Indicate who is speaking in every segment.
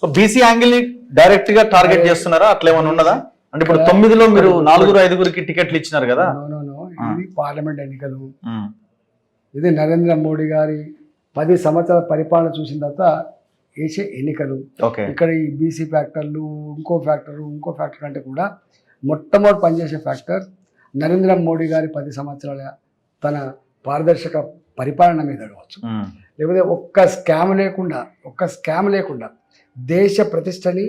Speaker 1: So BC angle ని direct గా target చేస్తున్నారా, అట్లా ఏమైనా ఉన్నదా? అంటే ఇప్పుడు 9లో మీరు 4-5కి టికెట్లు ఇచ్చినారు కదా.
Speaker 2: ఇది పార్లమెంట్ ఎన్నికలు, ఇది నరేంద్ర మోడీ గారి 10 సంవత్సరాల పరిపాలన చూసిన తర్వాత వేసే ఎన్నికలు. ఇక్కడ ఈ బీసీ ఫ్యాక్టర్లు ఇంకో ఫ్యాక్టర్ అంటే కూడా మొట్టమొదటి పనిచేసే ఫ్యాక్టర్ నరేంద్ర మోడీ గారి 10 సంవత్సరాల తన పారదర్శక పరిపాలన మీద కావచ్చు, లేకపోతే ఒక్క స్కామ్ లేకుండా దేశ ప్రతిష్టని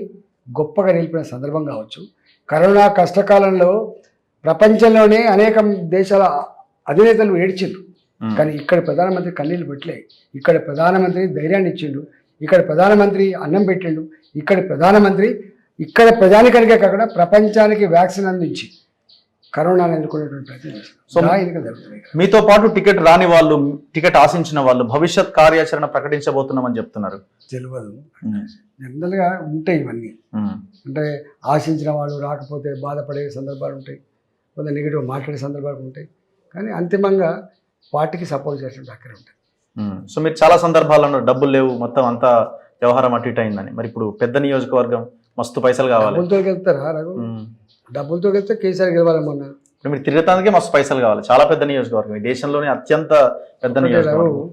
Speaker 2: గొప్పగా నిలిపిన సందర్భం కావచ్చు. కరోనా కష్టకాలంలో ప్రపంచంలోనే అనేక దేశాల అధినేతలు ఏడ్చిండ్రు, కానీ ఇక్కడ ప్రధానమంత్రి కన్నీళ్ళు పెట్టలే. ఇక్కడ ప్రధానమంత్రి ధైర్యాన్ని ఇచ్చిండు, ఇక్కడ ప్రధానమంత్రి అన్నం పెట్టిండు, ఇక్కడ ప్రజానికనికే కాకుండా ప్రపంచానికి వ్యాక్సిన్ అందించి కరోనాను ఎదుర్కొనేటువంటి ప్రయత్నం.
Speaker 1: సో మీతో పాటు టికెట్ రాని వాళ్ళు, టికెట్ ఆశించిన వాళ్ళు భవిష్యత్ కార్యాచరణ ప్రకటించబోతున్నామని చెప్తున్నారు.
Speaker 2: తెలియదు, జనరల్గా ఉంటాయి ఇవన్నీ. అంటే ఆశించిన వాళ్ళు రాకపోతే బాధపడే సందర్భాలు ఉంటాయి, కొంత నెగిటివ్ మాట్లాడే సందర్భాలు ఉంటాయి, కానీ అంతిమంగా పార్టీకి సపోర్ట్ చేసినట్టు అక్కడే ఉంటాయి.
Speaker 1: సో మీరు చాలా సందర్భాల్లో డబ్బులు లేవు, మొత్తం అంతా వ్యవహారం అటు ఇటు అయిందని. మరి ఇప్పుడు పెద్ద నియోజకవర్గం, మస్తు పైసలు కావాలి.
Speaker 2: డబ్బులతో వెళ్తారా రఘు? డబ్బులతో వెళ్తే కేసీఆర్ గెలవాలి. మొన్న
Speaker 1: మీరు తిరగటానికే మస్తు పైసలు కావాలి. చాలా పెద్ద నియోజకవర్గం, ఈ దేశంలోనే అత్యంత పెద్ద నియోజకవర్గం.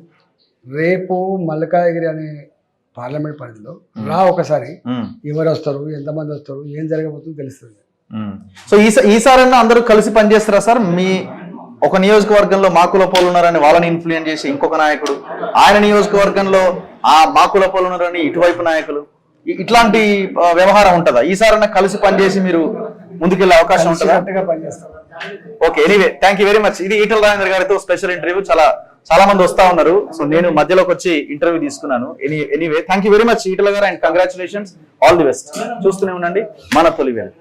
Speaker 2: రేపు మల్కాజ్గిరి అనే పార్లమెంట్ పరిధిలో ఒకసారి ఎవరు వస్తారు, ఎంతమంది వస్తారు, ఏం జరగబోతుందో తెలుస్తుంది.
Speaker 1: సో ఈసారన్నా అందరూ కలిసి పనిచేస్తారా సార్? మీ ఒక నియోజకవర్గంలో మా కులపోలు ఉన్నారని వాళ్ళని ఇన్ఫ్లుయెన్స్ చేసి ఇంకొక నాయకుడు, ఆయన నియోజకవర్గంలో మా కులపోలు ఉన్నారని ఇటువైపు నాయకులు, ఇట్లాంటి వ్యవహారం ఉంటుందా? ఈసారన్నా కలిసి పనిచేసి మీరు ముందుకెళ్లే అవకాశం ఉంటుందా? Okay, anyway thank you very much. ఇది ఈటల రాజేందర్ గారితో స్పెషల్ ఇంటర్వ్యూ. చాలా మంది వస్తా ఉన్నారు, సో నేను మధ్యలోకి వచ్చి ఇంటర్వ్యూ తీసుకున్నాను. Anyway thank you very much Etela గారు, and congratulations, all the best. చూస్తూనే ఉండండి మన తొలి వేళ.